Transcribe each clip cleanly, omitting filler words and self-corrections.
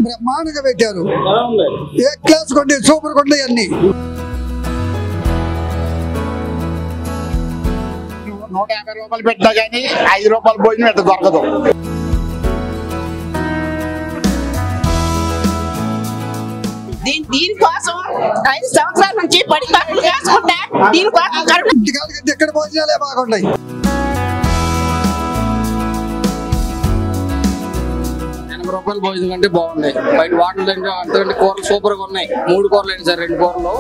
బ్రహ్మాండంగా పెట్టారు. ఏ క్లాస్ కొంటే సూపర్ కొంటాయి అన్ని. 150 రూపాయలు పెట్టినా కానీ 5 రూపాయలు భోజనం ఎట్లా దొరకదు. దీనికోసం 5 సంవత్సరాల నుంచి పడి చేసుకుంటా దీనికోసం ఎక్కడ భోజనాలే బాగుంటాయి. రూపాయలు భోజనం కంటే బాగున్నాయి. బయట వాటర్ అంతకంటే కూరలు సూపర్ గా ఉన్నాయి. 3 కూరలు అండి సార్, 2 కూరలు.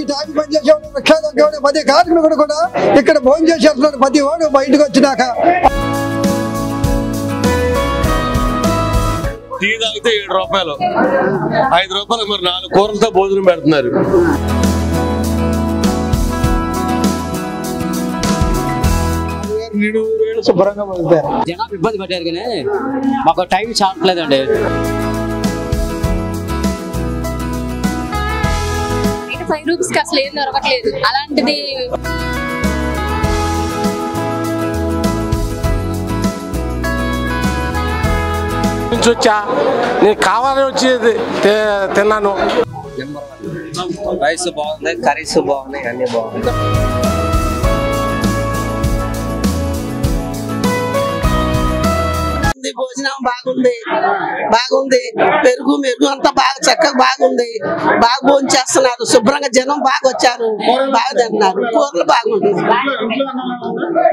టాపి పని చేసేవాడు, రిక్షా దొరికేవాడు, ప్రతి కార్మికుడు కూడా ఇక్కడ భోజనం చేసి వెళ్తున్నాడు. ప్రతి వాడు బయటకు వచ్చినాక టీ తాగితే 7 రూపాయలు, 5 రూపాయలు మరి 4 కూరలతో భోజనం పెడుతున్నారు. శుభ్రంగా పొందుతారు. జనాలు ఇబ్బంది పడ్డారు కానీ మాకు టైం చాలట్లేదండి. 5 రూపీస్కి అసలు ఏం దొరకట్లేదు. అలాంటిది వచ్చా నేను కావాలని వచ్చేది తిన్నాను. రైస్ బాగుంది, కర్రీస్ బాగున్నాయి, అన్ని బాగున్నాయి. భోజనం బాగుంది. పెరుగు మెరుగు అంతా బాగా చక్కగా బాగుంది. బాగా భోజనం చేస్తున్నారు. శుభ్రంగా జనం బాగా వచ్చారు, బాగా తింటున్నారు. కూరలు బాగుంటుంది.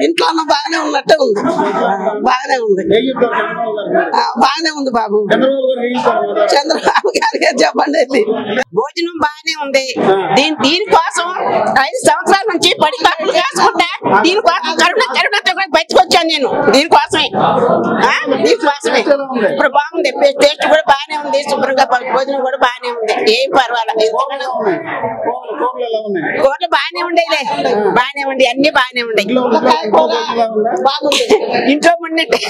ఇంట్లో బాగానే ఉన్నట్టే ఉంది. బాగానే ఉంది బాబు. చంద్రబాబు గారికి చెప్పండి. భోజనం బాగానే ఉంది. దీనికోసం 5 సంవత్సరాల నుంచి పడి చేసుకుంటా దీనికోసం కరుణతో బయటకొచ్చాను నేను. దీనికోసమే ఇప్పుడు బాగుంది. టేస్ట్ కూడా బాగానే ఉంది. శుభ్రంగా భోజనం కూడా బాగానే ఉంది. ఏం పర్వాలేదు. కూరలు బాగానే ఉండేలే, బాగానే ఉండి అన్ని బాగానే ఉన్నాయి. బాగుంది. ఇంట్లో ఉండండి,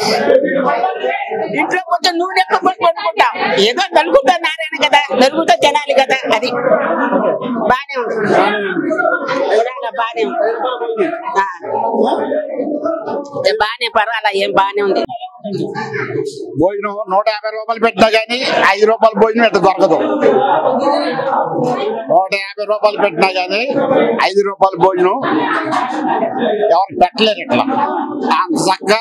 ఇంట్లో కొంచెం నూనె ఎక్కువ కొనుక్కుంటాం. ఏదో నలుగుతా నారాయణ కదా, నలుగుతా తినాలి కదా, అది బాగానే ఉంది. బాగానే పర్వాలా, ఏం బాగానే ఉంది. భోజనం 150 రూపాయలు పెట్టినా కానీ 5 రూపాయలు భోజనం ఎట్లా దొరకదు. 150 రూపాయలు పెట్టినా కానీ 5 రూపాయలు భోజనం ఎవరు పెట్టలేరు. ఇట్లా అంత చక్కగా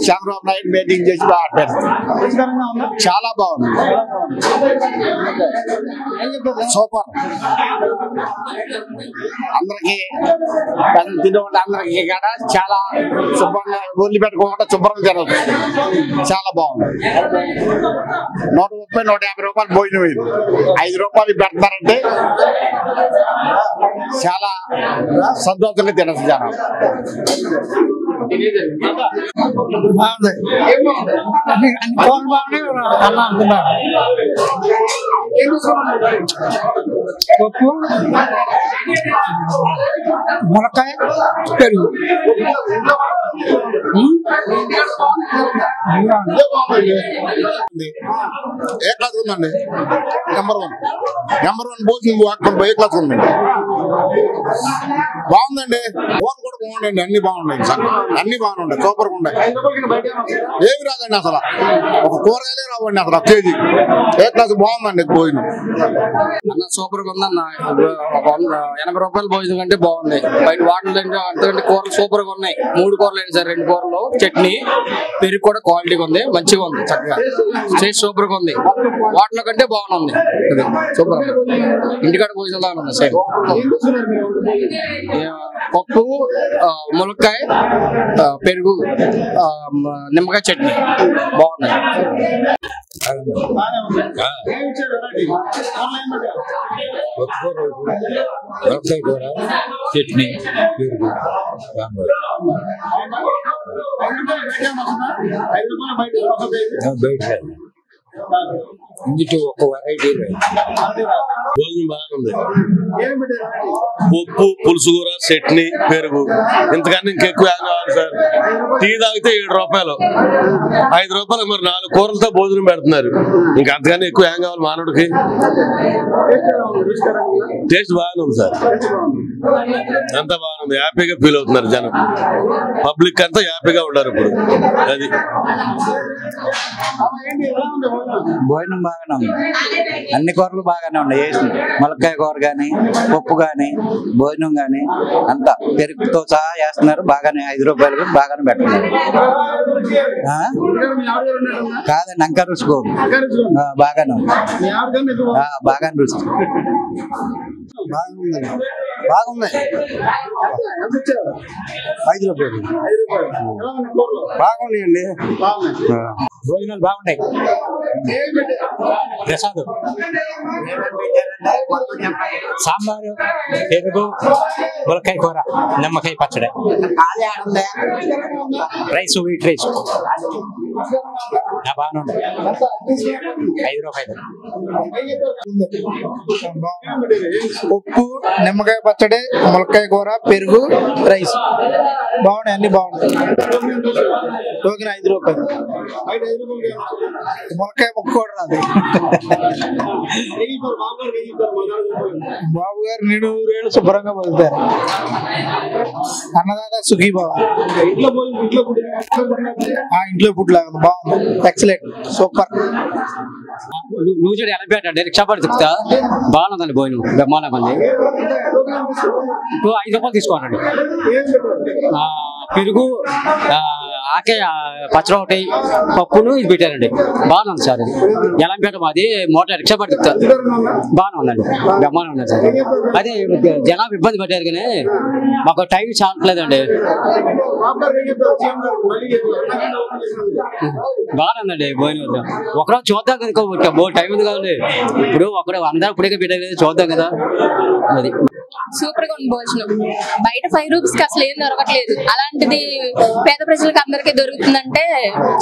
చంద్రబాబు నాయుడు మీటింగ్ చేసి బాగా పెడతారు. చాలా బాగుంది, సూపర్. అందరికి తినేవాళ్ళు అందరికి కూడా చాలా శుభ్రంగా వదిలి పెట్టుకోకుండా శుభ్రంగా జరుగుతుంది. చాలా బాగుంది. 130, 150 రూపాయలు భోజనం ఇది. 5 రూపాయలు పెడతారంటే చాలా సంతోషంగా తినచ్చు జనం. పప్పు, మునక్కాయ, పెరుగు ఏ క్లాస్ ఉందండి? నెంబర్ 1 భోజనం ఏ క్లాస్ ఉందండి? బాగుందండి. కూర కూడా బాగుండండి. అన్ని బాగున్నాయి, అన్ని బాగున్నాయి, సూపర్గా ఉన్నాయి. ఏమి రాదండి అసలు, ఒక కూరగాయలే రావండి అసలు. కేజీ ఏ క్లాస్ బాగుందండి భోజనం. అన్న సూపర్ గా ఉందన్న. 80 రూపాయలు భోజనం కంటే బాగుంది. బయట వాటర్ అంతకంటే కూరలు సూపర్ గా ఉన్నాయి. 3 కూరలు అండి సార్, 2 కూరలు, చట్నీ, పెరుగు కూడా క్వాలిటీగా ఉంది, మంచిగా ఉంది, చక్కగా టేస్ట్ సూపర్ గా ఉంది. వాటర్ కంటే బాగుంది. సూపర్. ఇంటికాడ భోజనం లాగా ఉంది సేమ్. పప్పు, ములక్కాయ, పెరుగు, నిమ్మకాయ చట్నీ బాగున్నాయి. చట్నీ, పెరుగు, బయట ఇందులో ఒక వెరైటీ భోజనం బాగుంది. పప్పు, పులుసు కూర, చట్నీ, పెరుగు, ఇంతకన్నా ఇంకెక్కువ ఏం కావాలి సార్? టీ తాగితే 7 రూపాయలు, 5 రూపాయలు మరి 4 కూరలతో భోజనం పెడుతున్నారు. ఇంకా అంతకన్నా ఎక్కువ ఏం కావాలి మానవుడికి? టేస్ట్ బాగానే ఉంది సార్, అంతా బాగుంది. బాగుంది, హ్యాపీగా ఫీల్ అవుతున్నారు జనం, పబ్లిక్ అంతా హ్యాపీగా ఉన్నారు ఇప్పుడు. అది భోజనం బాగానే ఉంది, అన్ని కూరలు బాగానే ఉన్నాయి. ములక్కాయ కూర కానీ, పప్పు కానీ, భోజనం కానీ అంతా పెరుగుతో సహా వేస్తున్నారు. బాగానే 5 రూపాయలకు బాగానే పెట్టున్నారు. కాదండి, అంకా రుచుకో బాగానే ఉంది, బాగానే రుచి బాగున్నాయి. 5 రూపాయలు బాగున్నాయండి. భోజనాలు బాగున్నాయి. ప్రసాదం, సాంబారు, పెరుగు, ములక్కాయ కూర, నిమ్మకాయ పచ్చడి, రైస్, వీట్ రైస్ బాగానే ఉంది. 5 రూపాయలు. పప్పు, నిమ్మకాయ పచ్చడి, ములక్కాయ కూర, పెరుగు, రైస్ బాగున్నాయి, అన్ని బాగున్నాయి. టోకెన్ 5 రూపాయలు. ములక్కాయ ముక్క కూడా రాదు. బాబు గారు 100 ఏళ్ళు శుభ్రంగా బతుకుతారు. అన్నదాత సుఖీ బాబు. ఇంట్లో ఫుడ్ లాగా బాగుంది, ఎక్సలెంట్, సూపర్. నువ్వు చూడు ఎలా పెట్టండి, రిక్షా పడి తిప్పుతా బాగుందండి. భోజనం బ్రహ్మాండంగా ఉంది. ఇప్పుడు 5 రూపాయలు తీసుకోనండి. పెరుగు, ఆకే పచ్చడి ఒకటి, పప్పును ఇది పెట్టారండి. బాగుంది సార్. ఇది ఎలా పెట్టం, అది మోటార్ రిక్షా పడి తిప్పుతా బాగానే ఉందండి, బ్రహ్మాండం ఉంది సార్. అదే జనాభా ఇబ్బంది పెట్టారు కానీ మాకు టైం చాలట్లేదండి. బాగుందండి భోజనం. ఒకరోజు చూద్దాం కదా, టైం ఉంది కదండి. ఇప్పుడు ఒకరు అందరూ ఇప్పుడే పెట్టారు కదా, చూద్దాం కదా. అది సూపర్ గా ఉంది భోజనం. బయట 5 రూపీస్ కి అసలు ఏం దొరకట్లేదు. అలాంటిది పేద ప్రజలకు అందరికీ దొరుకుతుందంటే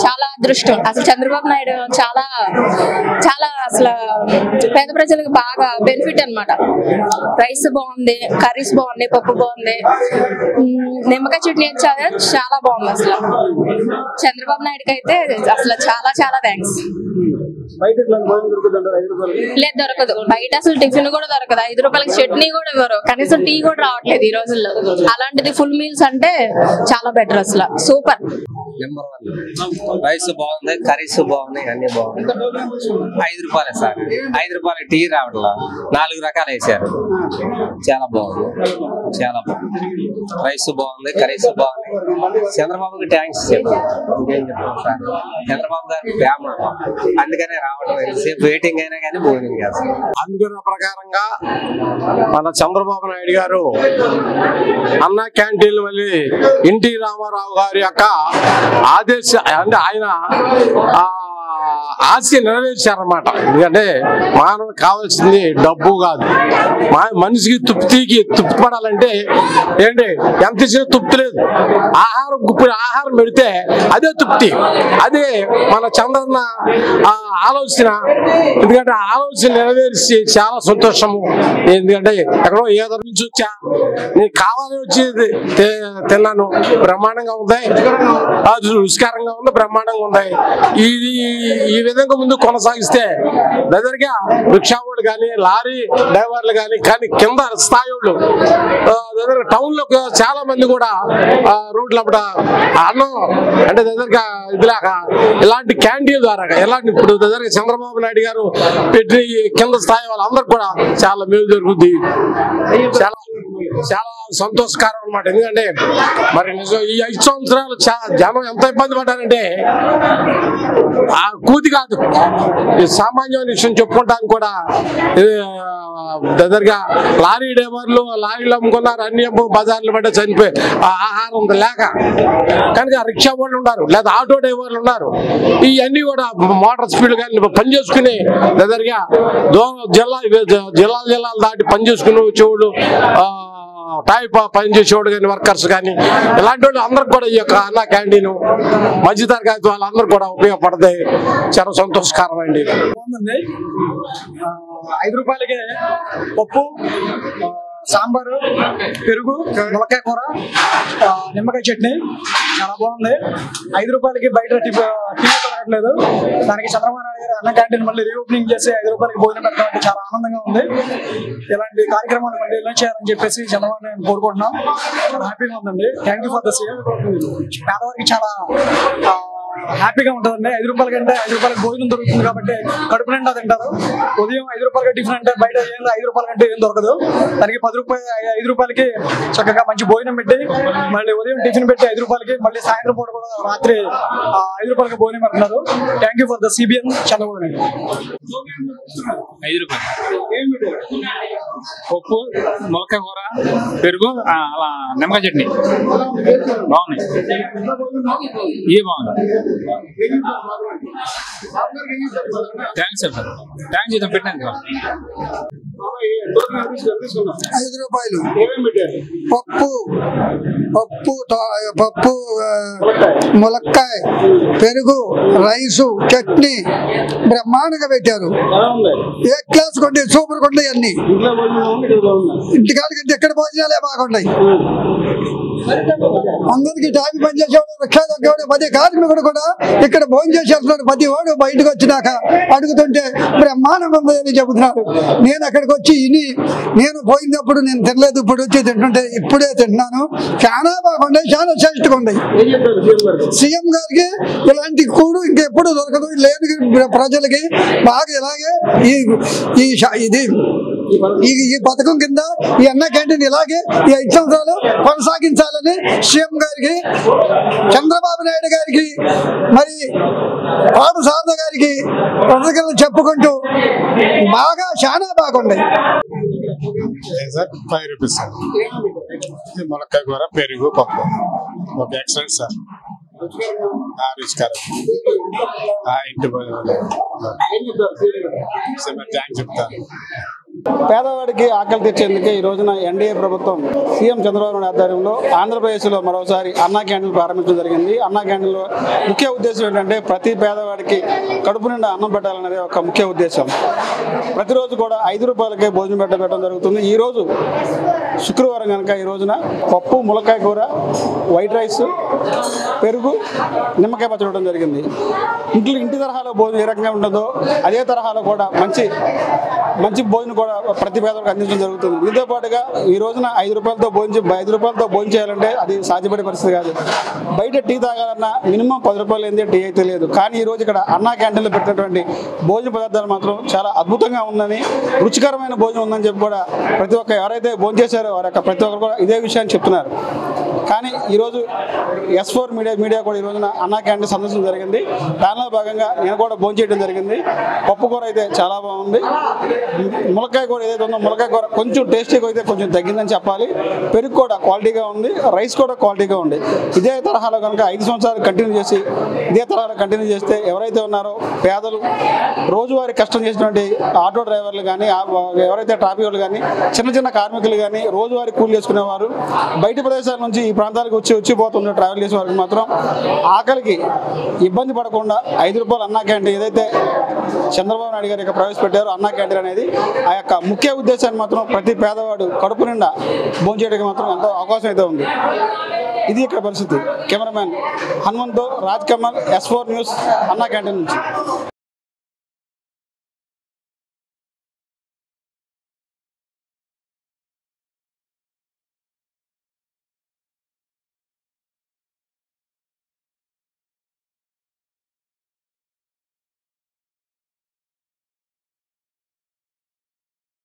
చాలా అదృష్టం. అసలు చంద్రబాబు నాయుడు చాలా చాలా అసలు పేద ప్రజలకు బాగా బెనిఫిట్ అన్నమాట. రైస్ బాగుంది, కర్రీస్ బాగున్నాయి, పప్పు బాగుంది, నిమ్మకాయ చట్నీ చాలా బాగుంది. అసలు చంద్రబాబు నాయుడుకి అయితే అసలు చాలా చాలా థ్యాంక్స్. లేదు, దొరకదు. బయట అసలు టిఫిన్ కూడా దొరకదు. 5 రూపాయలకి చట్నీ కూడా ఇవ్వరు, కనీసం టీ కూడా రావట్లేదు ఈ రోజుల్లో. అలాంటిది ఫుల్ మీల్స్ అంటే చాలా బెటర్. అసలు సూపర్. రైస్ బాగుంది, కర్రీస్ బాగున్నాయి, అన్ని బాగున్నాయి. 5 రూపాయలే సార్. 5 రూపాయలకి టీ రావట్లా, 4 రకాలు వేసారు. చాలా బాగుంది, చాలా బాగుంది. రైస్ బాగుంది, కర్రీస్ బాగున్నాయి. చంద్రబాబుకి థ్యాంక్స్ చెప్పాలి. ఇంకేం చెప్తాం సార్, చంద్రబాబు గారి ఫ్యామిలీ అందుకనే రావడం. ఎంతసేపు వెయిటింగ్ అయినా కానీ భోజనం చేస్తాం. అందుకున్న ప్రకారంగా మన చంద్రబాబు నాయుడు గారు అన్న క్యాంటీన్లు మళ్ళీ ఎన్టీ రామారావు గారి యొక్క ఆదేశ అంటే ఆయన ఆశ నెరవేర్చారన్నమాట. ఎందుకంటే మానవుడు కావాల్సింది డబ్బు కాదు, మనిషికి తృప్తి పడాలంటే ఏంటి, ఎంత ఇచ్చినా తృప్తి లేదు. ఆహారం పెడితే అదే తృప్తి. అదే మన చంద్రన్న ఆలోచన. ఎందుకంటే ఆలోచన నెరవేర్చి చాలా సంతోషము. ఎందుకంటే ఎక్కడో ఏదో నుంచి వచ్చా, నేను కావాలని వచ్చేది తిన్నాను, బ్రహ్మాండంగా ఉంది, రుచికరంగా ఉంది, బ్రహ్మాండంగా ఉంది. ఈ విధంగా ముందు కొనసాగిస్తే దగ్గరగా రిక్షా వాళ్ళు కానీ, లారీ డ్రైవర్లు కానీ కింద స్థాయి వాళ్ళు దగ్గర టౌన్ లో చాలా మంది కూడా రోడ్ల అన్నం అంటే దగ్గరగా ఇదిలాగా ఇలాంటి క్యాంటీన్ ద్వారా ఇలాంటి ఇప్పుడు దగ్గరగా చంద్రబాబు నాయుడు గారు పెట్టి కింద స్థాయి వాళ్ళందరూ కూడా చాలా మేలు జరుగుద్ది. చాలా చాలా సంతోషకరం అన్నమాట. ఎందుకంటే మరి నిజం ఈ 5 సంవత్సరాలు జనం ఎంత ఇబ్బంది పడ్డారంటే కూతి కాదు, సామాన్యమైన విషయం చెప్పుకుంటానికి కూడా దగ్గరగా లారీ డ్రైవర్లు లారీలు అమ్ముకున్నారు, అన్ని బజార్లు పడ్డ చనిపోయి ఆహారం లేక కనుక రిక్షా వాళ్ళు ఉన్నారు, లేదా ఆటో డ్రైవర్లు ఉన్నారు. ఇవన్నీ కూడా మోటార్ స్పీడ్ కానీ పనిచేసుకుని దగ్గరగా జిల్లాలు దాటి పనిచేసుకుని వచ్చేవాళ్ళు, టైప్ పనిచేసేవాడు కానీ వర్కర్స్ కానీ ఇలాంటి వాళ్ళు అందరికి కూడా ఈ యొక్క అన్న క్యాంటీన్ మధ్యతరగతి వాళ్ళందరూ కూడా ఉపయోగపడతాయి. చాలా సంతోషకరం అండి. 5 రూపాయలకే పప్పు, సాంబారు, పెరుగు, ములక్కాయ కూర, నిమ్మకాయ చట్నీ చాలా బాగుంది. 5 రూపాయలకి బయట టీ దొరకట్లేదు. దానికి చంద్రబాబు నాయుడు గారు అన్న క్యాంటీన్ మళ్ళీ రీఓపెనింగ్ చేసి 5 రూపాయలకి భోజనం పెట్టడం అంటే చాలా ఆనందంగా ఉంది. ఇలాంటి కార్యక్రమాలు మళ్ళీ ఎలా చేయాలని చెప్పేసి చంద్రబాబు నాయుడు కోరుకుంటున్నాం. చాలా హ్యాపీగా ఉందండి. Thank you for the CM. పేదవారికి చాలా హ్యాపీగా ఉంటుందండి. 5 రూపాయల కంటే 5 రూపాయలకి భోజనం దొరుకుతుంది కాబట్టి కడుపు నిండా తింటారు. ఉదయం 5 రూపాయలకి టిఫిన్ అంటే బయట 5 రూపాయల కంటే ఏం దొరకదు. దానికి 5 రూపాయలకి చక్కగా మంచి భోజనం పెట్టి మళ్ళీ ఉదయం టిఫిన్ పెట్టి 5 రూపాయలకి మళ్ళీ సాయంత్రం పూట కూడా రాత్రి 5 రూపాయలకి భోజనం పెడుతున్నారు. Thank you for the CBN Chandrababu Naidu. 5 రూపాయలు పప్పు, ములక్కాయ కూర, పెరుగు, అలా నిమ్మకాయ చట్నీ బాగున్నాయి. ఇవి బాగుంది. Thanks sir. థ్యాంక్స్ ఇద్దాం పెట్టాను. 5 రూపాయలు పప్పు, ములక్కాయ, పెరుగు, రైసు, చట్నీ బ్రహ్మాండంగా పెట్టారు. ఏ క్లాస్ కొంటే సూపర్ కొంటాయి. అన్ని ఇంటికాడికంటే ఎక్కడ భోజనాలే బాగున్నాయి. అందరికి టాపీ పనిచేసేవాడు, రిక్షా తగ్గేవాడు, ప్రతి కార్మికుడు కూడా ఇక్కడ భోజనం చేసేస్తున్నాడు. ప్రతి వాడు బయటకు వచ్చినాక అడుగుతుంటే బ్రహ్మాండంగా ఉందని చెబుతున్నారు. నేను అక్కడికి వచ్చి నేను పోయినప్పుడు నేను తినలేదు, ఇప్పుడు వచ్చి తింటుంటే ఇప్పుడే తింటున్నాను. చాలా బాగున్నాయి, చాలా శ్రేష్ఠగా ఉన్నాయి. సీఎం గారికి ఇలాంటి కూడు ఇంకెప్పుడు దొరకదు. లేని ప్రజలకి బాగా ఇలాగే ఈ పథకం కింద ఈ అన్న క్యాంటీన్ ఇలాగే ఈ 5 సంవత్సరాలు కొనసాగించాలని సీఎం గారికి, చంద్రబాబు నాయుడు గారికి, మరి పాడు సారథ గారికి ప్రజలను చెప్పుకుంటూ బాగా చాలా బాగున్నాయి. 5 రూపీస్ సార్. ములక్కాయ కూర, పెరుగు, పప్పు. Okay, excellent sir. రుచికరం. ఇంటి థ్యాంక్స్ చెప్తాను. పేదవాడికి ఆకలి తెచ్చేందుకే ఈ రోజున ఎన్డీఏ ప్రభుత్వం సీఎం చంద్రబాబు నాయుడు ఆధ్వర్యంలో ఆంధ్రప్రదేశ్లో మరోసారి అన్నా క్యాంటీన్ ప్రారంభించడం జరిగింది. అన్నా క్యాంటీన్లో ముఖ్య ఉద్దేశం ఏంటంటే ప్రతి పేదవాడికి కడుపు నిండా అన్నం పెట్టాలనేది ఒక ముఖ్య ఉద్దేశం. ప్రతిరోజు కూడా 5 రూపాయలకే భోజనం పెట్టడం జరుగుతుంది. ఈరోజు శుక్రవారం కనుక ఈ రోజున పప్పు, ములక్కాయ కూర, వైట్ రైస్, పెరుగు, నిమ్మకాయ పచ్చడి ఇవ్వడం జరిగింది. ఇంటి తరహాలో భోజనం ఏ రకంగా ఉంటుందో అదే తరహాలో కూడా మంచి భోజనం కూడా ప్రతి పేదలకు అందించడం జరుగుతుంది. దీంతో పాటుగా ఈ రోజున 5 రూపాయలతో భోజనం చేయాలంటే అది సాధ్యపడే పరిస్థితి కాదు. బయట టీ తాగాలన్నా మినిమం 10 రూపాయలు ఏంది టీ అయితే లేదు. కానీ ఈ రోజు ఇక్కడ అన్నా క్యాంటీన్లో పెట్టినటువంటి భోజన పదార్థాలు మాత్రం చాలా అద్భుతంగా ఉందని, రుచికరమైన భోజనం ఉందని చెప్పి కూడా ప్రతి ఒక్క ఎవరైతే భోజనం చేశారో వారి యొక్క ప్రతి ఒక్కరు కూడా ఇదే విషయాన్ని చెప్తున్నారు. కానీ ఈరోజు S4 మీడియా కూడా ఈ రోజున అన్నా క్యాంటీన్ సందర్శించడం జరిగింది. దానిలో భాగంగా నేను కూడా భోజనం చేయడం జరిగింది. పప్పు కూర అయితే చాలా బాగుంది. ములక్కాయ కూర ఏదైతే ఉందో ములక్కాయ కూర కొంచెం టేస్టీగా అయితే కొంచెం తగ్గిందని చెప్పాలి. పెరుగు కూడా క్వాలిటీగా ఉంది, రైస్ కూడా క్వాలిటీగా ఉంది. ఇదే తరహాలో కనుక 5 సంవత్సరాలు కంటిన్యూ చేసి ఇదే తరహాలో కంటిన్యూ చేస్తే ఎవరైతే ఉన్నారో పేదలు, రోజువారీ కష్టం చేసినటువంటి ఆటో డ్రైవర్లు కానీ, ఎవరైతే ట్రాఫిక్ వాళ్ళు కానీ, చిన్న కార్మికులు కానీ, రోజువారీ కూలి చేసుకునేవారు, బయట ప్రదేశాల నుంచి ఈ ప్రాంతాలకు వచ్చిపోతున్న ట్రావెల్ చేసే వారికి మాత్రం ఆకలికి ఇబ్బంది పడకుండా 5 రూపాయలు అన్నా క్యాంటీన్ ఏదైతే చంద్రబాబు నాయుడు గారు ప్రవేశపెట్టారో అన్నా క్యాంటీన్ అనేది ఆ యొక్క ముఖ్య ఉద్దేశాన్ని మాత్రం ప్రతి పేదవాడు కడుపు నిండా భోజనం చేయడానికి మాత్రం ఎంతో అవకాశం అయితే ఉంది. ఇది ఇక్కడ పరిస్థితి. Cameraman Hanumantho, Raj Kamal, S4 news, Anna canteen నుంచి.